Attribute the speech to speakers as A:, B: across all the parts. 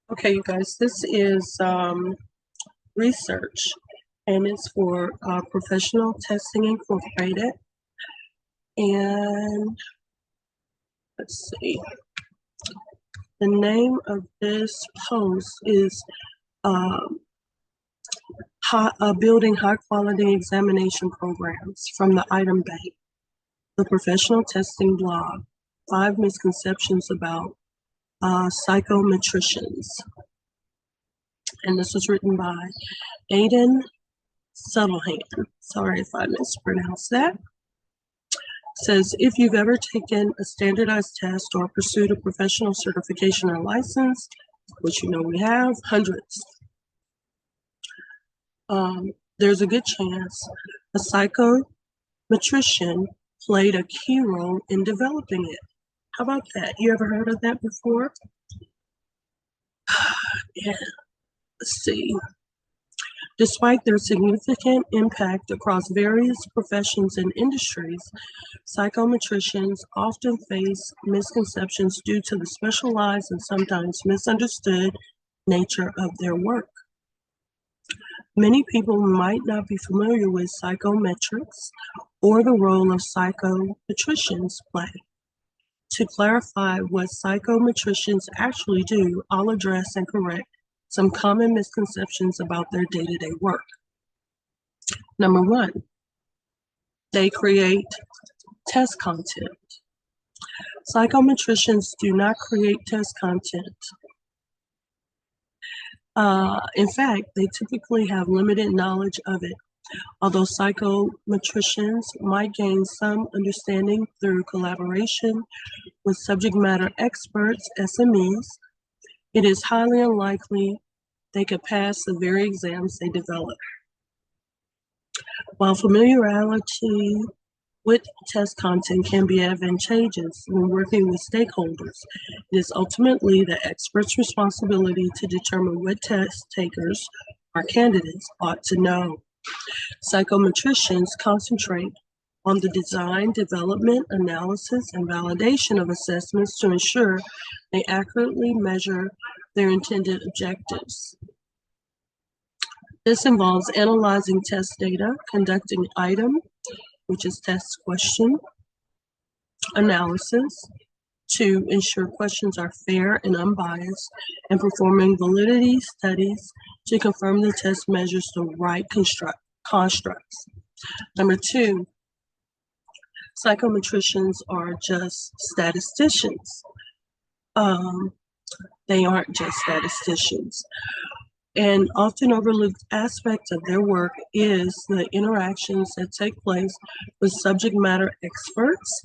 A: Okay, you guys, this is research, and it's for Professional Testing Incorporated. And let's see, the name of this post is Building High Quality Examination Programs from the Item Bank, the Professional Testing blog, 5 misconceptions about psychometricians. And this was written by Aiden Subtlehand. Sorry if I mispronounced that. It says, if you've ever taken a standardized test or pursued a professional certification or license, which you know we have, hundreds, there's a good chance a psychometrician played a key role in developing it. How about that? You ever heard of that before? Yeah, let's see. Despite their significant impact across various professions and industries, psychometricians often face misconceptions due to the specialized and sometimes misunderstood nature of their work. Many people might not be familiar with psychometrics or the role of psychometricians play. To clarify what psychometricians actually do, I'll address and correct some common misconceptions about their day-to-day work. Number 1, they create test content. Psychometricians do not create test content. In fact, they typically have limited knowledge of it. Although psychometricians might gain some understanding through collaboration with subject matter experts, SMEs, it is highly unlikely they could pass the very exams they develop. While familiarity with test content can be advantageous when working with stakeholders, it is ultimately the expert's responsibility to determine what test takers or candidates ought to know. Psychometricians concentrate on the design, development, analysis, and validation of assessments to ensure they accurately measure their intended objectives. This involves analyzing test data, conducting item, which is test question, analysis to ensure questions are fair and unbiased, and performing validity studies to confirm the test measures the right constructs. Number 2, psychometricians are just statisticians. They aren't just statisticians. An often overlooked aspect of their work is the interactions that take place with subject matter experts.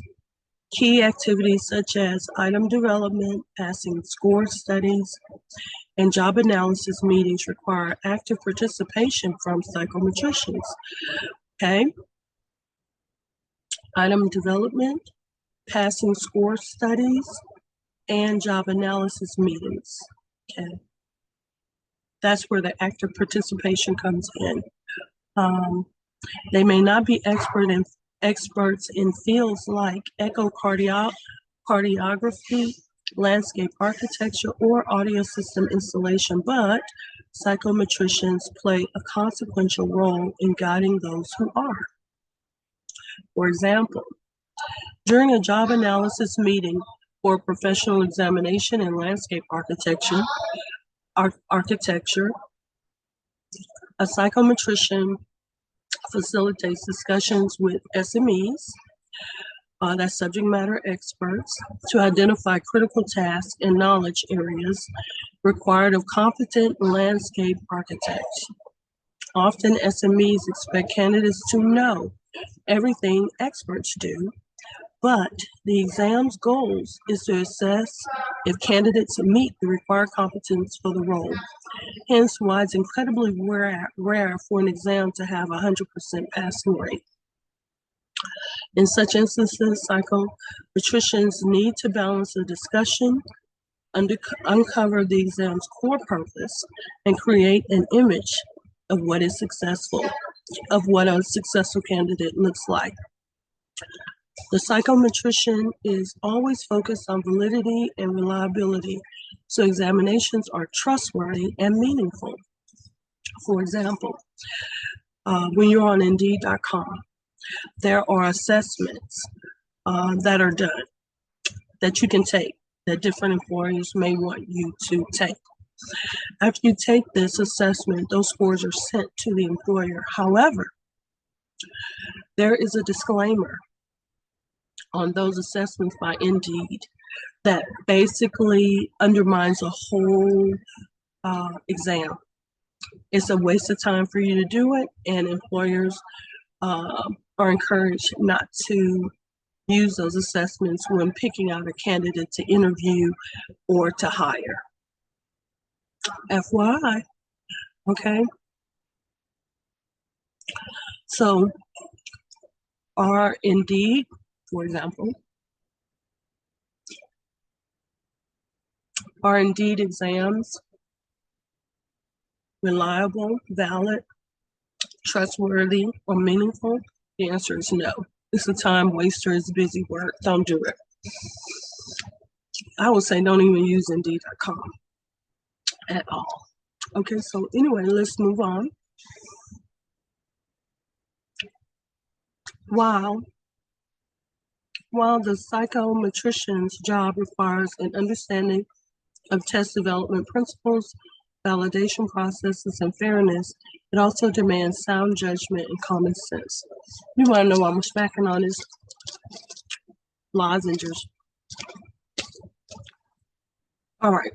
A: Key activities such as item development, passing score studies, and job analysis meetings require active participation from psychometricians. Okay? Item development, passing score studies, and job analysis meetings. Okay? That's where the active participation comes in. They may not be experts in fields like echocardiography, landscape architecture, or audio system installation, but psychometricians play a consequential role in guiding those who are. For example, during a job analysis meeting or professional examination in landscape architecture, a psychometrician facilitates discussions with SMEs, that's subject matter experts, to identify critical tasks and knowledge areas required of competent landscape architects. Often SMEs expect candidates to know everything experts do, but the exam's goals is to assess if candidates meet the required competence for the role. Hence why it's incredibly rare for an exam to have a 100% passing rate. In such instances, psychometricians need to balance the discussion, uncover the exam's core purpose, and create an image of what a successful candidate looks like. The psychometrician is always focused on validity and reliability so examinations are trustworthy and meaningful. For example, when you're on Indeed.com, there are assessments that are done that you can take, that different employers may want you to take. After you take this assessment, those scores are sent to the employer. However, there is a disclaimer on those assessments by Indeed that basically undermines the whole exam. It's a waste of time for you to do it, and employers are encouraged not to use those assessments when picking out a candidate to interview or to hire. FYI, okay? So, are Indeed, for example, are Indeed exams reliable, valid, trustworthy, or meaningful? The answer is no. It's a time waster, it's busy work. Don't do it. I would say don't even use Indeed.com at all. Okay, so anyway, let's move on. While the psychometrician's job requires an understanding of test development principles, validation processes, and fairness, it also demands sound judgment and common sense. You want to know what I'm smacking on is lozenges. All right.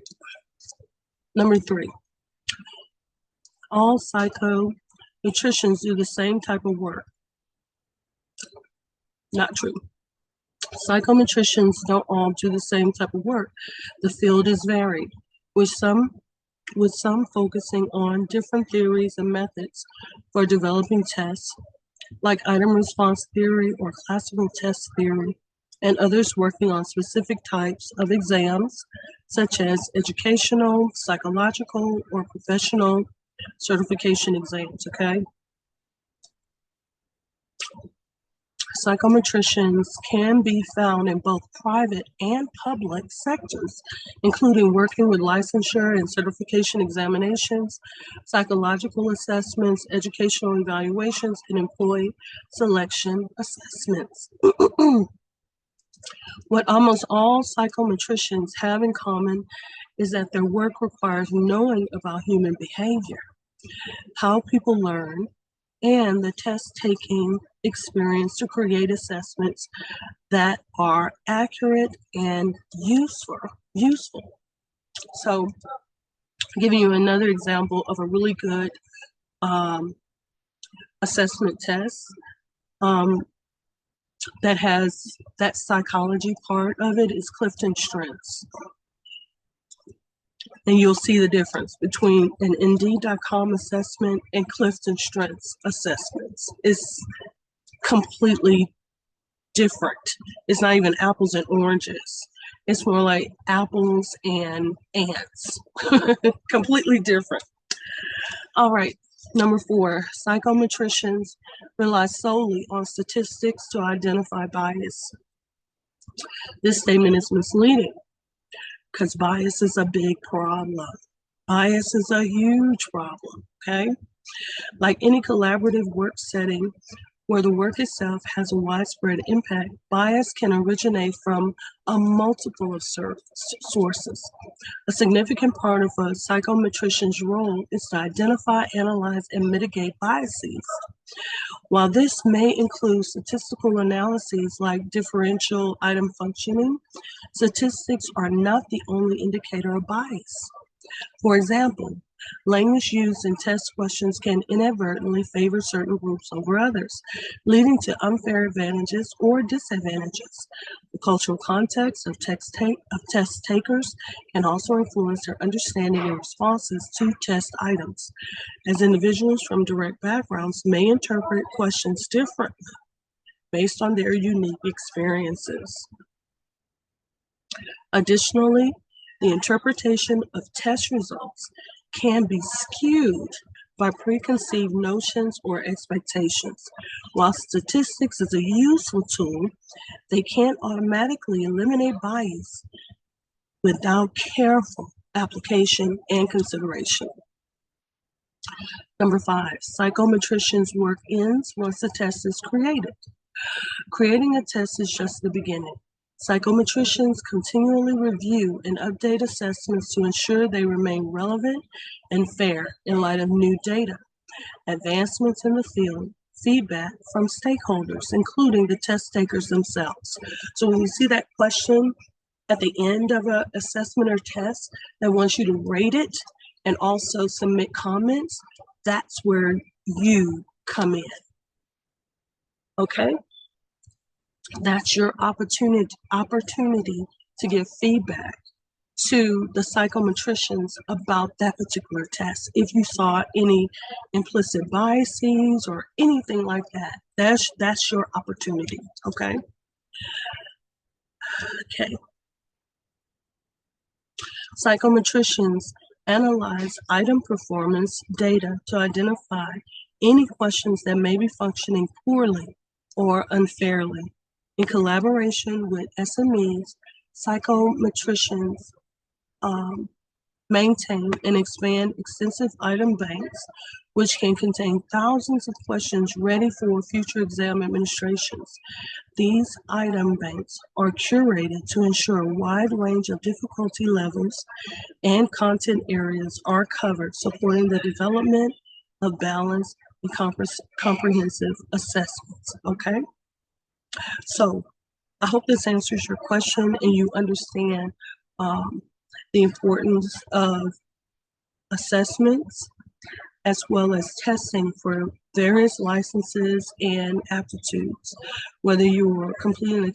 A: Number 3. All psychometricians do the same type of work. Not true. Psychometricians don't all do the same type of work. The field is varied, with some focusing on different theories and methods for developing tests, like item response theory or classical test theory, and others working on specific types of exams, such as educational, psychological, or professional certification exams, okay? Psychometricians can be found in both private and public sectors, including working with licensure and certification examinations, psychological assessments, educational evaluations, and employee selection assessments. What almost all psychometricians have in common is that their work requires knowing about human behavior, how people learn, and the test-taking experience to create assessments that are accurate and useful. So, giving you another example of a really good assessment test that has that psychology part of it is Clifton Strengths. And you'll see the difference between an Indeed.com assessment and Clifton Strengths assessments. It's completely different. It's not even apples and oranges. It's more like apples and ants. Completely different. All right, number 4, psychometricians rely solely on statistics to identify bias. This statement is misleading, because bias is a big problem. Bias is a huge problem, okay? Like any collaborative work setting where the work itself has a widespread impact, bias can originate from a multiple of sources. A significant part of a psychometrician's role is to identify, analyze, and mitigate biases. While this may include statistical analyses like differential item functioning, statistics are not the only indicator of bias. For example, language used in test questions can inadvertently favor certain groups over others, leading to unfair advantages or disadvantages. The cultural context of test takers can also influence their understanding and responses to test items, as individuals from direct backgrounds may interpret questions differently based on their unique experiences. Additionally, the interpretation of test results can be skewed by preconceived notions or expectations. While statistics is a useful tool, they can't automatically eliminate bias without careful application, and consideration. Number 5, psychometrician's work ends once the test is created. Creating a test is just the beginning. Psychometricians continually review and update assessments to ensure they remain relevant and fair in light of new data, advancements in the field, feedback from stakeholders, including the test takers themselves. So when you see that question at the end of an assessment or test that wants you to rate it and also submit comments, that's where you come in. Okay? That's your opportunity to give feedback to the psychometricians about that particular test. If you saw any implicit biases or anything like that, that's your opportunity. Okay. Psychometricians analyze item performance data to identify any questions that may be functioning poorly or unfairly. In collaboration with SMEs, psychometricians maintain and expand extensive item banks, which can contain thousands of questions ready for future exam administrations. These item banks are curated to ensure a wide range of difficulty levels and content areas are covered, supporting the development of balanced and comprehensive assessments. Okay? So I hope this answers your question and you understand the importance of assessments as well as testing for various licenses and aptitudes, whether you are completing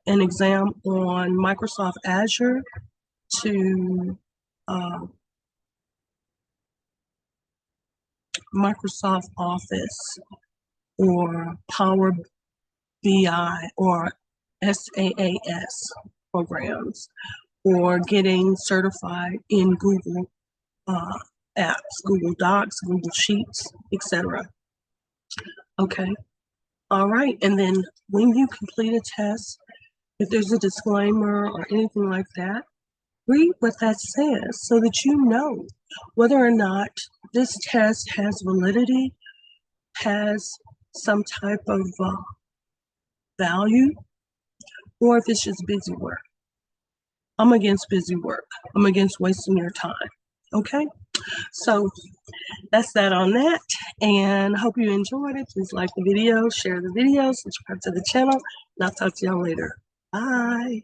A: an exam on Microsoft Azure to Microsoft Office or Power BI or SaaS programs, or getting certified in Google apps, Google Docs, Google Sheets, etc. Okay. All right. And then when you complete a test, if there's a disclaimer or anything like that, read what that says so that you know whether or not this test has validity, has some type of value, or if it's just busy work. I'm against busy work. I'm against wasting your time. Okay? So that's that on that. And I hope you enjoyed it. Please like the video, share the video, subscribe to the channel, and I'll talk to y'all later. Bye.